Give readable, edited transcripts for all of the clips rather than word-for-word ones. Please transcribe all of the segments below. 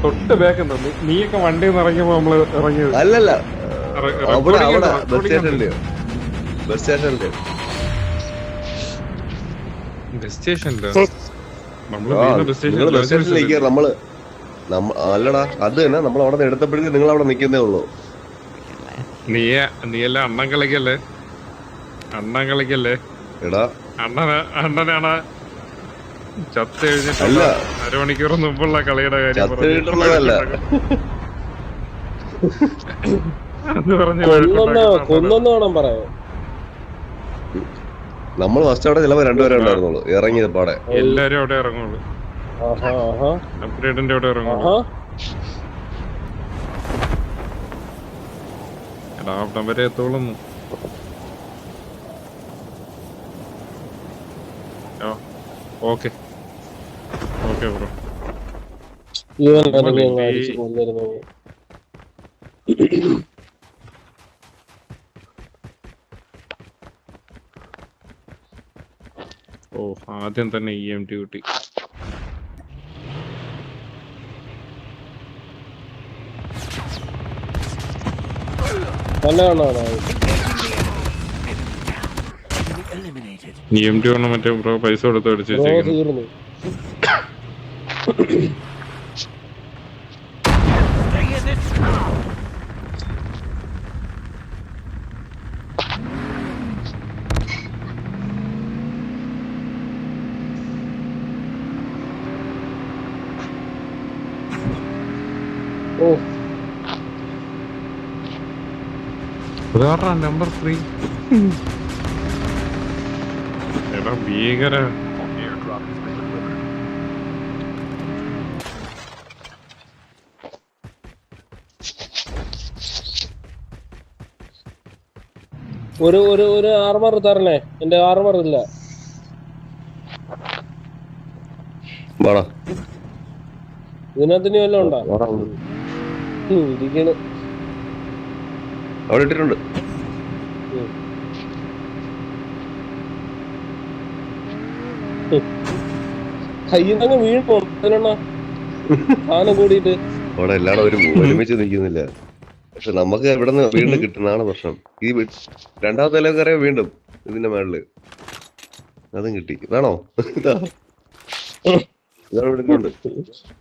തൊട്ട് ബാക്ക് നീയൊക്കെ വണ്ടിയിൽ നിന്ന് ഇറങ്ങിയപ്പോ നമ്മള് ഇറങ്ങിയത്. അല്ലല്ല, അവിടെ ബസ് സ്റ്റേഷനില് ബസ് സ്റ്റേഷനില് ബസ് സ്റ്റേഷനില് ബസ് സ്റ്റേഷനിലേക്ക് നമ്മള് അല്ലടാ, അത് തന്നെ നമ്മൾ അവിടെ നിന്ന് എടുത്തപ്പോഴേക്കും നിങ്ങൾ അവിടെ നിൽക്കുന്നേ ഉള്ളൂ. നീയല്ല അണ്ണൻ കളിക്കല്ലേ, അണ്ണൻ കളിക്കല്ലേ എടാ. അണ്ണനാണ് ചത്ത് കഴിഞ്ഞിട്ടല്ല, അരമണിക്കൂർ മുമ്പുള്ള കളിയുടെ കാര്യം ചത്തിട്ടുള്ളതല്ല. നമ്മൾ ഫസ്റ്റ് അവിടെ ചിലപ്പോ രണ്ടുപേരെ ഉണ്ടായിരുന്നുള്ളൂ ഇറങ്ങിയത് പാടെ. എല്ലാരും അവിടെ ഇറങ്ങുള്ളൂ, അപ്ഗ്രേഡിന്റെ അവിടെ ഇറങ്ങുള്ളൂ. എടാ അവിടം വരെ എത്തോളുന്നു. Okay okay bro. ഓ ആദ്യം തന്നെ EMT കിട്ടി. EMT കൊണ്ട് മറ്റേ ബ്രോ പൈസ കൊടുത്ത് അടിച്ചു വെച്ചേക്കുന്നു. നമ്പർ 3 എടാ ഭീകര. ഒരു ആർമർ തരണേ, എന്റെ ആർമർ ഇല്ല. ഇതിനകത്തിന് വല്ലതും ഉണ്ടോ? ഇരിക്കണ് അവിടെ ഇട്ടിട്ടുണ്ട്. കയ്യിന്നങ്ങ് വീണോ സാധനം കൂടിയിട്ട്. അവിടെ എല്ലാടും ഒരു ഒരുമിച്ച് നിൽക്കുന്നില്ല. പക്ഷെ നമുക്ക് ഇവിടെ നിന്ന് വീണ്ടും കിട്ടുന്നതാണ് പ്രശ്നം. ഈ രണ്ടാമത്തെ നില കയറിയ വീണ്ടും ഇതിന്റെ മേളില് അതും കിട്ടി. വേണോ?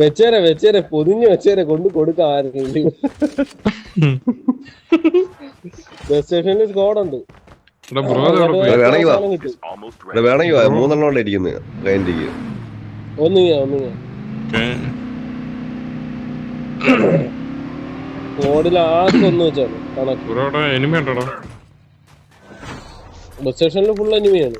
വെച്ചേരെ പൊതിഞ്ഞ് വെച്ചേരെ കൊണ്ട് കൊടുക്കാം ആരെങ്കിലും. ബസ് സ്റ്റേഷനിൽ സ്ക്വാഡുണ്ട്. വേണമെങ്കിൽ 3 എണ്ണം ഇരിക്കുന്നത് കൈൻഡിക്ക്. സ്ക്വാഡിൽ ആദ്യം ഒന്ന് വെച്ചാണ് കണക്ക്. ബസ് സ്റ്റേഷനിൽ ഫുൾ എനിമിയാണ്.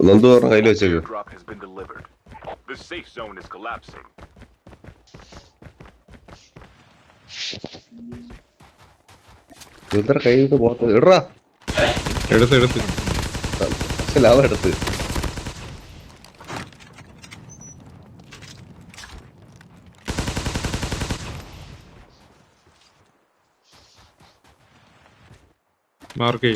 നന്ദു പറഞ്ഞ കയ്യിൽ വെച്ചേക്ക്. ഇത്ര കൈയിട്ട് പോത്ത് ഇടറാ. എടുത്ത് ലാഭം എടുത്ത് മാർക്ക്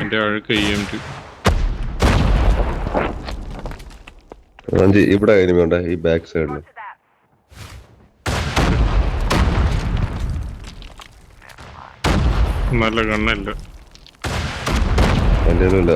എന്റെ അഴുക്ക് EMT. ഇവിടെ എനിമിയുണ്ട് ഈ ബാക്ക് സൈഡില്. നല്ല കണ്ണല്ല എന്റെ ഇല്ല.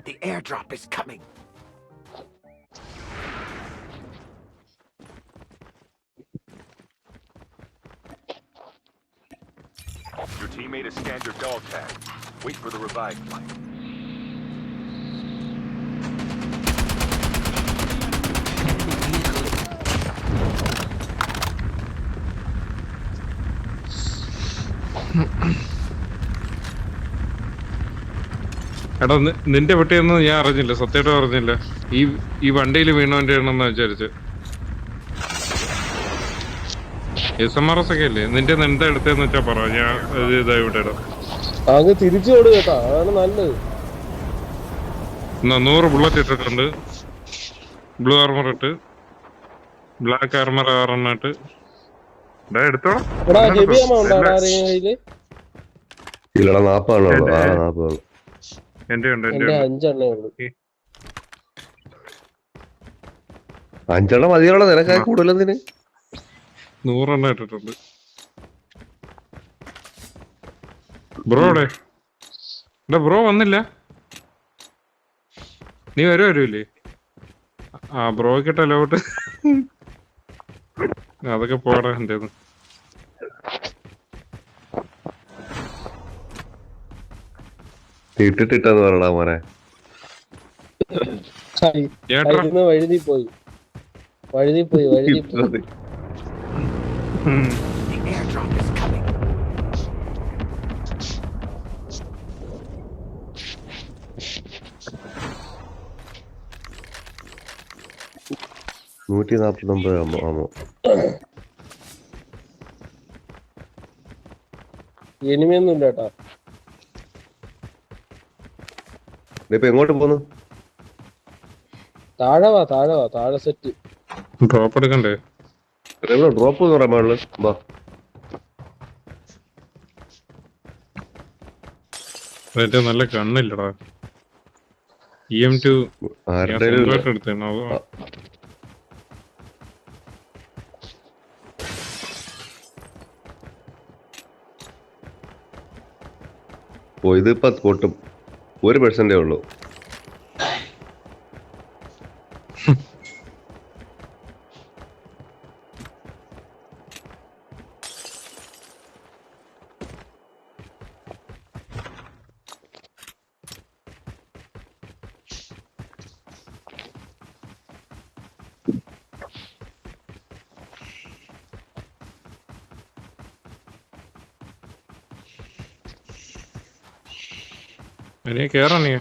The airdrop is coming. Your teammate has scanned your dog tag. Wait for the revive flight. എടാ നിന്റെ വെട്ടിയൊന്നും ഞാൻ അറിഞ്ഞില്ല, സത്യമായിട്ടും അറിഞ്ഞില്ല. ഈ വണ്ടിയിൽ വീണവന്റെ ആണെന്ന് വിചാരിച്ച്. SMRS ഒക്കെ അല്ലേ നിന്റെ എന്താ എടുത്തേന്ന് വെച്ചാ പറ ഞാൻ ഇതാ ഇവിടെ ഇടാം. അങ്ങ് തിരിച്ചു കൊടു കേട്ടാ, അതാണ് നല്ലത്. 100 ബുള്ളറ്റ് ഇട്ടിട്ടുണ്ട്, ബ്ലൂ ആർമർ ഇട്ട്, ബ്ലാക്ക് ആർമർ 6 ഇട്ട് എടുത്തോളാം. എടാ ഹെവി ആമ ഉണ്ടോ ആരെങ്കിലും കയ്യില്? ഇല്ലടാ 40 40. എന്റെ ഉണ്ട് എന്റെ 5 എണ്ണേ ഉള്ളു. 5 മതിയുള്ള നിനക്കായി കൂടുതലെന്തിന്? 100 ഇട്ടിട്ടുണ്ട്. ബ്രോ എവിടെ? ബ്രോ വന്നില്ല. നീ വരൂല്ലേ? ആ ബ്രോയ്ക്കിട്ടല്ലോ ഔട്ട്. അതൊക്കെ പോടാ എന്റെ ഇട്ടിട്ടെന്ന് പറയടാ മോനെ. വഴുതി പോയി. The airdrop is coming. 149 ആമോ. എനിമിയൊന്നും ഇല്ല കേട്ടാ. ഇപ്പൊ എങ്ങോട്ട് പോന്നു? താഴെ സെറ്റ്. ഡ്രോപ്പ് എടുക്കണ്ടേ? ഡ്രോപ്പ് എന്ന് പറയാൻ പാടില്ല. വാ നല്ല കണ്ണില്ലടാ. EM2 എടുത്തേണോ? ഇതിപ്പോ പൊട്ടും. 1% ഉള്ളൂ. ഇനി കേറാ നീ.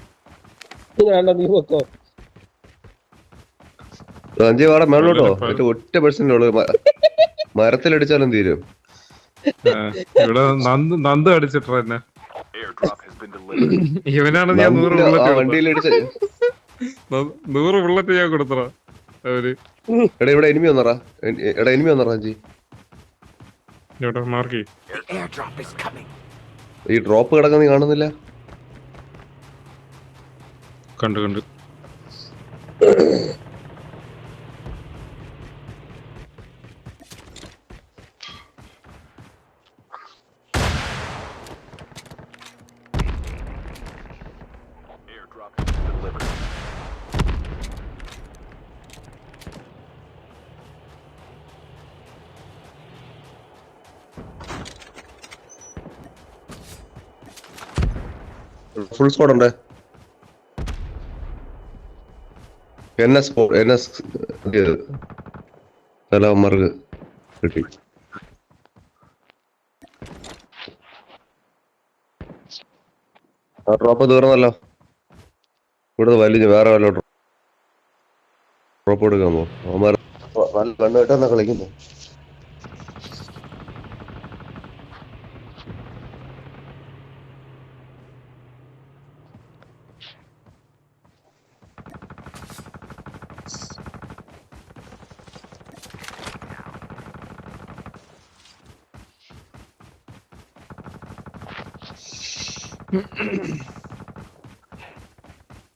നീ വെക്കോ. അഞ്ച് വാട മേളോട്ടോ. ഒറ്റ % ഉള്ളു. മരത്തിലടിച്ചാലും തീരും. ഇവിടെ നന്ദ അടിച്ചിട്ടാ എന്നെ. Airdrop has been delivered. ഇവനാണ് ഞാൻ 100 ബുള്ളറ്റ് വണ്ടിയിലടിച്ച 100 ബുള്ളറ്റ് ഞാൻ കൊടുത്തടാ അവര്. എടാ ഇവിടെ എനിമി വന്നറാ. അഞ്ചി ഇവിടെ marquee. The airdrop is coming. ഈ ഡ്രോപ്പ് കിടക്കുന്ന നീ കാണുന്നില്ല? കണ്ടു. Airdrop has been delivered. Full squad ഉണ്ട്. സ്ഥലമാർക്ക് കിട്ടി. ഡ്രോപ്പ് തീർന്നല്ലോ. ഇവിടുന്ന് വലിഞ്ഞ് വേറെ വല്ല ഡ്രോപ്പ് എടുക്കാമോ? അവന്മാർ കണ്ണു കേട്ടെന്നാ കളിക്കുന്നു.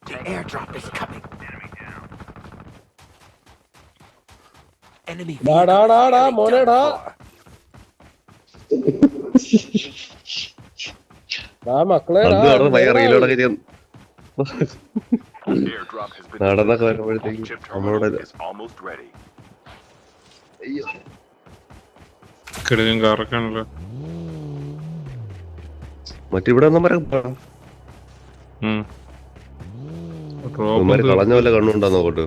The airdrop is coming. Enemy മോനെടാ. മക്കളെടാ. Airdrop has been നടന്നൊക്കെ delivered. വരുമ്പോഴത്തേക്ക് Chip നമ്മളോട് terminal is almost ready. കിടയും കറക്കാണല്ലോ. മറ്റിവിടെ ഒന്നും പറയാം. കളഞ്ഞ പോലെ കണ്ണുണ്ടോ നോക്കട്ടെ.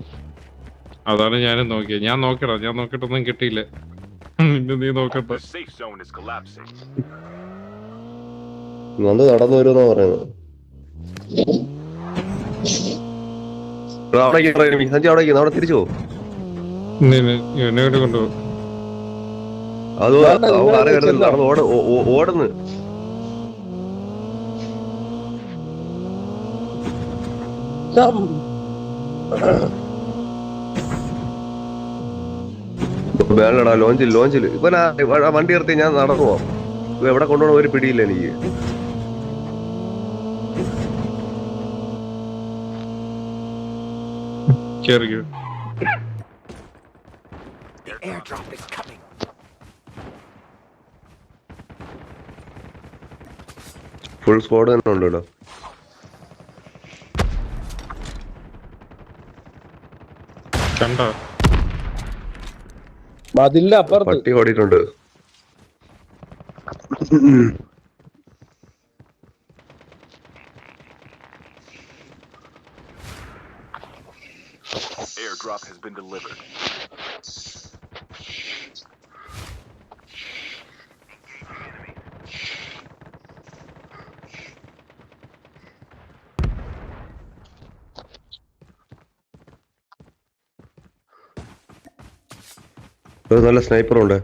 അതാണ് ഞാനും നോക്കിയത്. ഞാൻ നോക്കിയിട്ടൊന്നും കിട്ടിയില്ല. നീ നോക്കട്ടെ. The safe zone is collapsing. നന്ദി നടന്നു വരുമെന്നാ പറയുന്നത്. അവിടെ തിരിച്ചു പോകും. എന്നെ കൊണ്ടുപോകും. അത് വേണ്ട, അവൻ നിങ്ങൾ അറിയരുത് ചെന്നോ. നടന്ന് ഓടുന്നു. വേണ്ടടാ, ലോഞ്ചിൽ ഇവനാ വണ്ടി നിർത്തി ഞാൻ നടന്നു പോവാം. എവിടെ കൊണ്ടുപോകണം ഒരു പിടിയില്ല എനിക്ക്. കേറിക്കോ. The airdrop is coming. Full squad തന്നെ ഉണ്ട് ഇവിടെ. കണ്ടോ? മതിലിന്റെ അപ്പുറത്ത്. പട്ടി ഓടിയിട്ടുണ്ട്. Airdrop has been delivered. ഒരു നല്ല സ്നൈപ്പറുണ്ട്.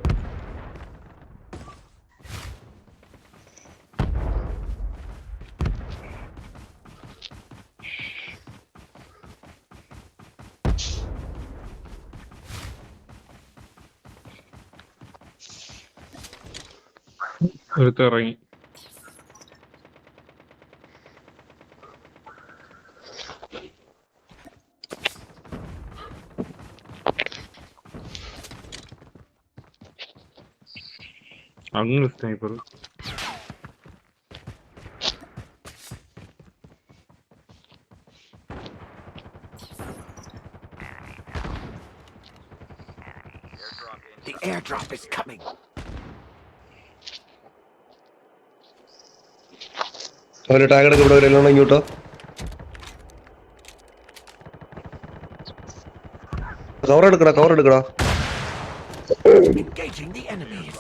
ഒരുത്തിറങ്ങി. അങ്ങനെ sniper. The airdrop is coming. അവര് ടാഗ് എടുക്ക ഇവിടെ വരെല്ലാം ഇങ്ങോട്ടോ. കവർ എടുക്കടാ. Engaging the enemies.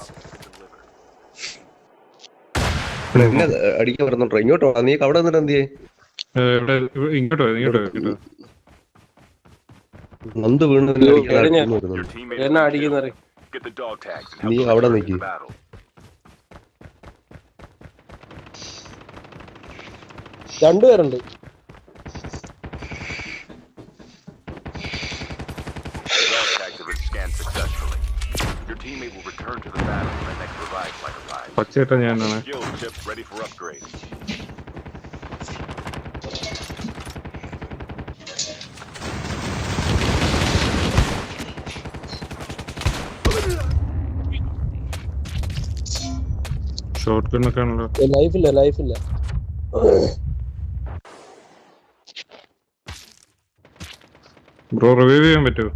എന്നെ അടിക്കാൻ വരുന്നുണ്ടോ? ഇങ്ങോട്ടോ. നീ അവിടെ നിന്നിട്ട് എന്ത് ചെയ്യേ? ഇങ്ങോട്ടോ. നന്ദ് വീണ് Your teammates എന്നെ have been അടിക്കുന്നത്. killed. Get the dog tags and നീ help them അവിടെ return to നിൽക്ക്. the battle. രണ്ടുപേരുണ്ട്. Dog tags have been scanned successfully. Your teammate will return to the battle when the next revive flight arrives. പച്ചയിട്ട ഞാനാണ്. Skill chips ready for upgrade. Short ഗണ്ണൊക്കെ ആണല്ലോ. ലൈഫില്ല. Bro revive ചെയ്യാൻ പറ്റുമോ?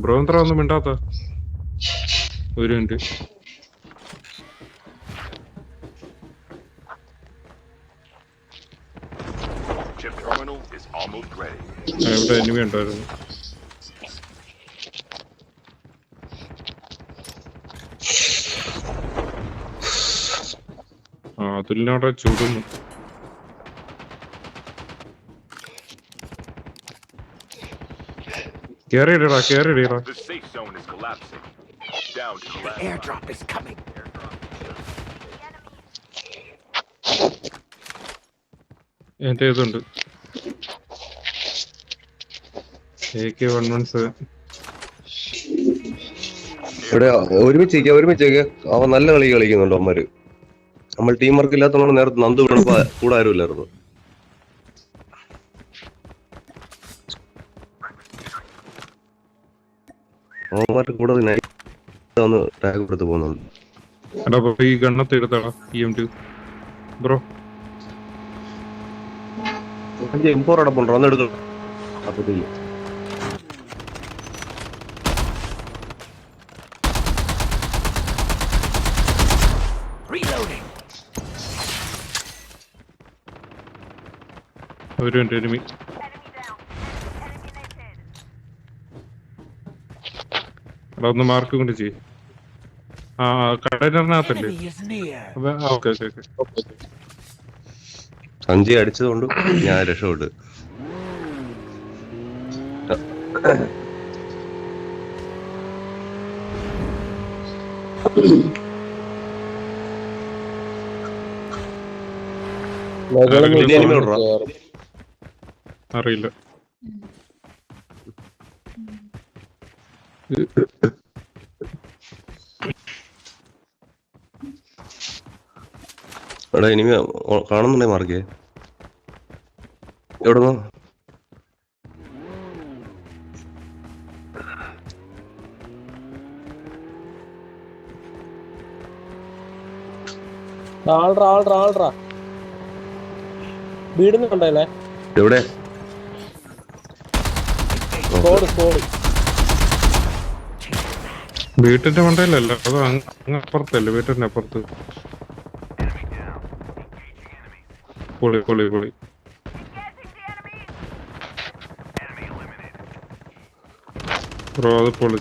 Bro എന്താ ഒന്നും മിണ്ടാത്ത? ഒരു minute. Chip terminal is almost ready. ഇവിടെ എനിമി ഉണ്ടായിരുന്നു. അതുലിനോടെ ചൂടുന്നു. കേറിയിടാ. The safe zone is collapsing. Down to the The last. airdrop is coming. എന്റെ ഇതുണ്ട് AK-117. ഇവിടെ ഒരുമിച്ച് അവൻ നല്ല കളി കളിക്കുന്നുണ്ട് അവന്മാര്. നമ്മൾ ടീം വർക്ക് ഇല്ലാത്തതുകൊണ്ട് നേരത്തെ നന്ദു വീണപ്പോ കൂടെ ആരും ഇല്ലായിരുന്നു. അവന്മാരുടെ കൂടെ ഒന്ന് ടാഗ് കൊടുത്ത് പോകുന്നുണ്ട്. എടാ ബ്രോ ഈ ഗണ്ണത്ത് എടുത്താടാ EM2 ബ്രോ. M4 അടപ്പുണ്ടോ? ഒന്ന് എടുക്കണം. അപ്പത്തേക്ക് Reloading. ഒരു മിനിറ്റ് എനിമി. എടാ ഒന്ന് മാർക്ക് കൊണ്ട് ചെയ്യ്. കണ്ടെയ്നറിനകത്തല്ലേ? Enemy is near. Okay. Sanjay അടിച്ചതുകൊണ്ട് ഞാൻ രക്ഷപ്പെട്ടു. മുകളിൽ enemy നിന്ന് ഉണ്ടോ? കേറും. അറിയില്ല. എടാ ഇനിമി കാണുന്നുണ്ടേ മാർക്കേ എവിടുന്നോ? ആൾട്രാ വീടിന് കണ്ടല്ലേ? എവിടെ? സ്കോഡ് വീട്ടിന്റെ മണ്ടയിലല്ല, അത് അങ്ങ് അപ്പുറത്തല്ലേ, വീട്ടിന്റെ അപ്പുറത്ത്. പൊളി. ബ്രോ അത് പൊളി.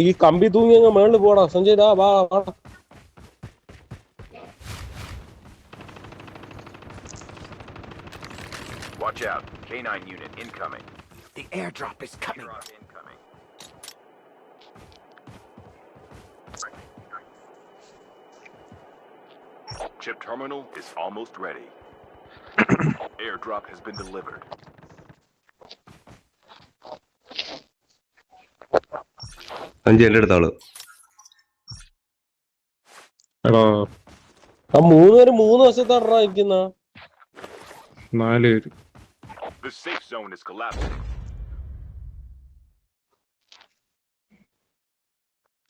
ഈ കമ്പി തൂങ്ങി അങ്ങ് മേളിൽ പോടാ സഞ്ജയ്. വാ. Watch out. K9 unit incoming. The airdrop is coming. Airdrop incoming. Chip terminal is almost ready. Airdrop has been delivered. അഞ്ച് എന്റെ അടുത്ത ആള്. എടാ ആ 3 പേര് 3 വശത്താടാ നിൽക്കുന്ന. 4 പേര്. The safe zone is collapsing.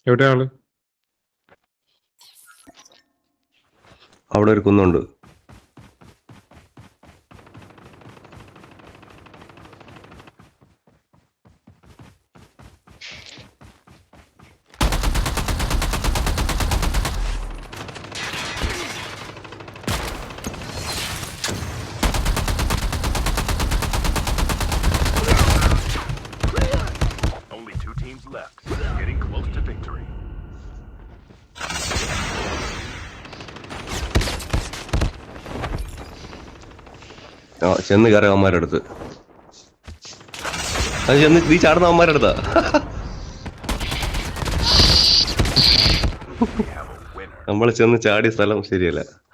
എവിടെ ആള്? അവിടെ ഒരു കുന്നുണ്ട്. Only 2 teams left. Getting close to victory. ആ ചെന്ന് കയറി അവന്മാരുടെ അടുത്ത്. അത് ചെന്ന് നീ ചാടുന്ന അവന്മാരുടെ അടുത്താ. We have a winner. നമ്മൾ ചെന്ന് ചാടിയ സ്ഥലം ശരിയല്ല.